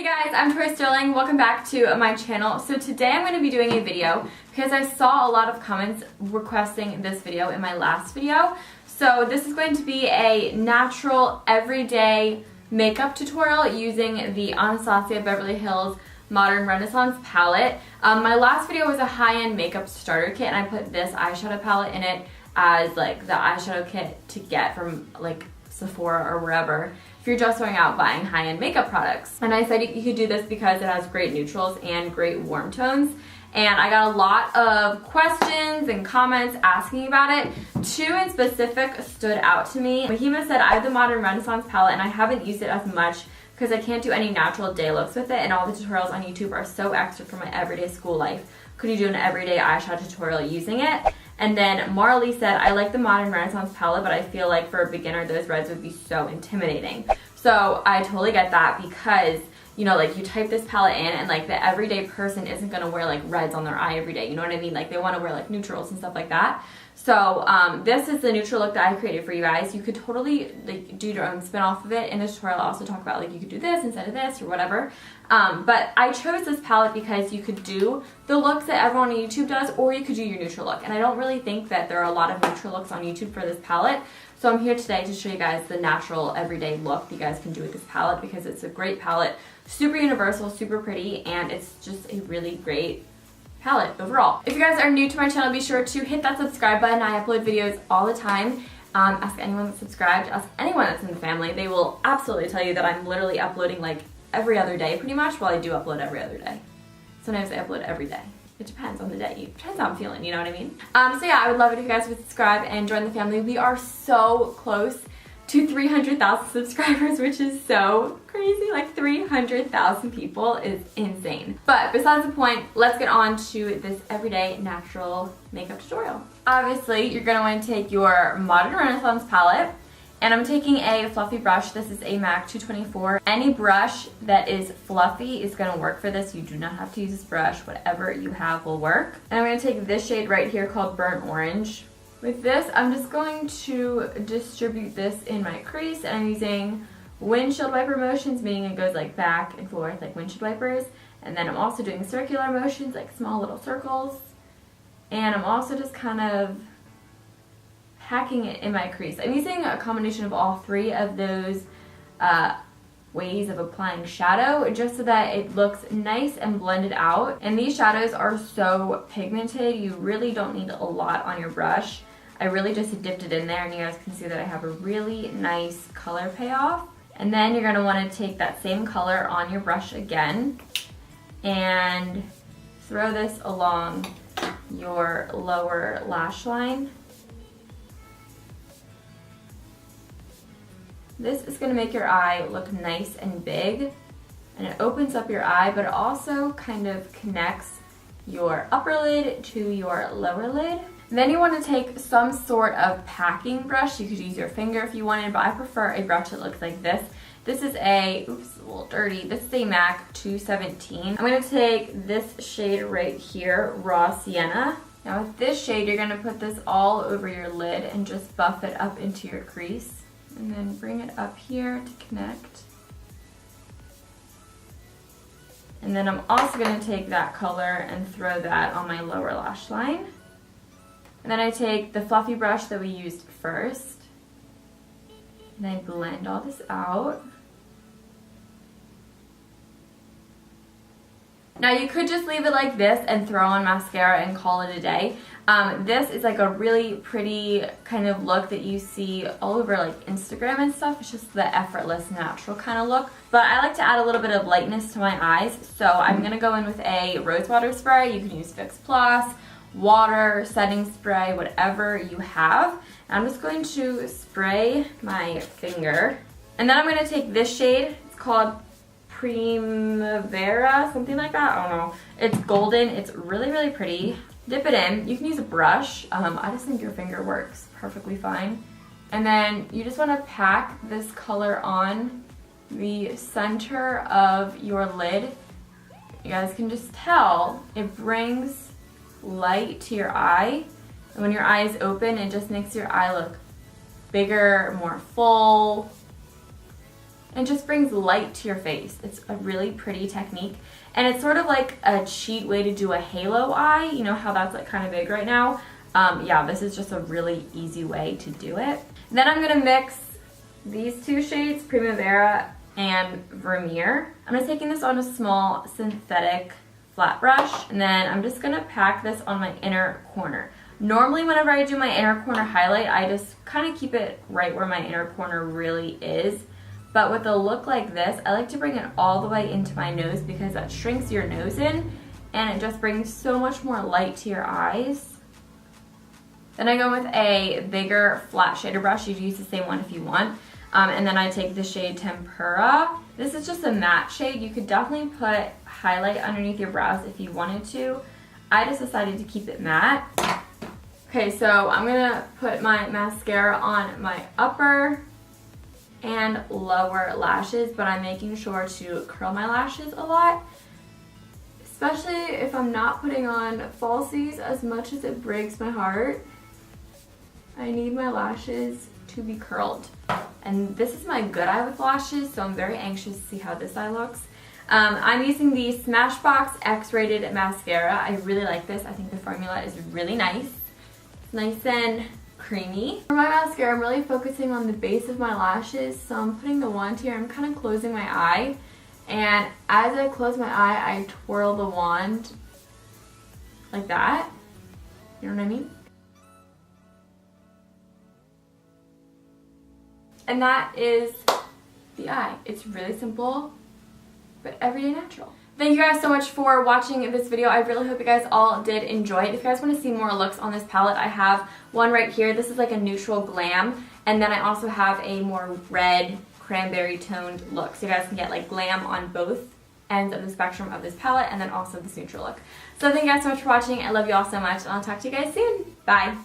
Hey guys, I'm Tori Sterling. Welcome back to my channel. So today I'm going to be doing a video because I saw a lot of comments requesting this video in my last video. So this is going to be a natural, everyday makeup tutorial using the Anastasia Beverly Hills Modern Renaissance palette. My last video was a high-end makeup starter kit and I put this eyeshadow palette in it as like the eyeshadow kit to get from like Sephora or wherever if you're just going out buying high-end makeup products. And I said you could do this because it has great neutrals and great warm tones. And I got a lot of questions and comments asking about it. Two in specific stood out to me. Mahima said, I have the Modern Renaissance palette and I haven't used it as much because I can't do any natural day looks with it, and all the tutorials on YouTube are so extra for my everyday school life. Could you do an everyday eyeshadow tutorial using it? And then Marley said, I like the Modern Renaissance palette, but I feel like for a beginner, those reds would be so intimidating. So I totally get that because, you know, like you type this palette in and like the everyday person isn't gonna wear like reds on their eye every day, you know what I mean? Like they wanna wear like neutrals and stuff like that. So this is the neutral look that I created for you guys. You could totally like do your own spin off of it. In this tutorial I'll also talk about like you could do this instead of this or whatever. But I chose this palette because you could do the looks that everyone on YouTube does, or you could do your neutral look. And I don't really think that there are a lot of neutral looks on YouTube for this palette. So I'm here today to show you guys the natural everyday look that you guys can do with this palette because it's a great palette, super universal, super pretty, and it's just a really great palette overall. If you guys are new to my channel, be sure to hit that subscribe button. I upload videos all the time. Ask anyone that's subscribed, ask anyone that's in the family. They will absolutely tell you that I'm literally uploading like every other day pretty much. Well, I do upload every other day. Sometimes I upload every day. It depends on the day. It depends how I'm feeling, you know what I mean? So yeah, I would love it if you guys would subscribe and join the family. We are so close to 300,000 subscribers, which is so crazy. Like 300,000 people is insane. But besides the point, let's get on to this everyday natural makeup tutorial. Obviously, you're gonna want to take your Modern Renaissance palette, and I'm taking a fluffy brush. This is a MAC 224. Any brush that is fluffy is gonna work for this. You do not have to use this brush. Whatever you have will work. And I'm gonna take this shade right here called Burnt Orange. With this, I'm just going to distribute this in my crease, and I'm using windshield wiper motions, meaning it goes like back and forth like windshield wipers. And then I'm also doing circular motions, like small little circles. And I'm also just kind of packing it in my crease. I'm using a combination of all three of those ways of applying shadow just so that it looks nice and blended out. And these shadows are so pigmented, you really don't need a lot on your brush. I really just dipped it in there and you guys can see that I have a really nice color payoff. And then you're gonna wanna take that same color on your brush again and throw this along your lower lash line. This is gonna make your eye look nice and big, and it opens up your eye, but it also kind of connects your upper lid to your lower lid. Then you want to take some sort of packing brush. You could use your finger if you wanted, but I prefer a brush that looks like this. This is a, oops, a little dirty. This is a MAC 217. I'm going to take this shade right here, Raw Sienna. Now with this shade, you're going to put this all over your lid and just buff it up into your crease. And then bring it up here to connect. And then I'm also going to take that color and throw that on my lower lash line. And then I take the fluffy brush that we used first, and I blend all this out. Now you could just leave it like this and throw on mascara and call it a day. This is like a really pretty kind of look that you see all over like Instagram and stuff. It's just the effortless, natural kind of look. But I like to add a little bit of lightness to my eyes, so I'm gonna go in with a rose water spray. You can use Fix Plus, water, setting spray, whatever you have. And I'm just going to spray my finger. And then I'm going to take this shade. It's called Primavera, something like that. I don't know. It's golden. It's really, really pretty. Dip it in. You can use a brush. I just think your finger works perfectly fine. And then you just want to pack this color on the center of your lid. You guys can just tell it brings light to your eye, and when your eye is open, it just makes your eye look bigger, more full, and it just brings light to your face. It's a really pretty technique, and it's sort of like a cheat way to do a halo eye. You know how that's like kind of big right now? Yeah, this is just a really easy way to do it. Then I'm gonna mix these two shades, Primavera and Vermeer. I'm just taking this on a small synthetic flat brush, and then I'm just gonna pack this on my inner corner. Normally whenever I do my inner corner highlight, I just kind of keep it right where my inner corner really is. But with a look like this, I like to bring it all the way into my nose because that shrinks your nose in and it just brings so much more light to your eyes. Then I go with a bigger flat shader brush. You can use the same one if you want. And then I take the shade Tempera. This is just a matte shade. You could definitely put highlight underneath your brows if you wanted to. I just decided to keep it matte. Okay, so I'm gonna put my mascara on my upper and lower lashes, but I'm making sure to curl my lashes a lot, especially if I'm not putting on falsies. As much as it breaks my heart, I need my lashes to be curled. And this is my good eye with lashes, so I'm very anxious to see how this eye looks. I'm using the Smashbox X-Rated Mascara. I really like this. I think the formula is really nice. It's nice and creamy. For my mascara, I'm really focusing on the base of my lashes, so I'm putting the wand here. I'm kind of closing my eye, and as I close my eye, I twirl the wand like that. You know what I mean? And that is the eye. It's really simple, but everyday natural. Thank you guys so much for watching this video. I really hope you guys all did enjoy it. If you guys want to see more looks on this palette, I have one right here. This is like a neutral glam, and then I also have a more red cranberry toned look. So you guys can get like glam on both ends of the spectrum of this palette, and then also this neutral look. So thank you guys so much for watching. I love you all so much, and I'll talk to you guys soon. Bye.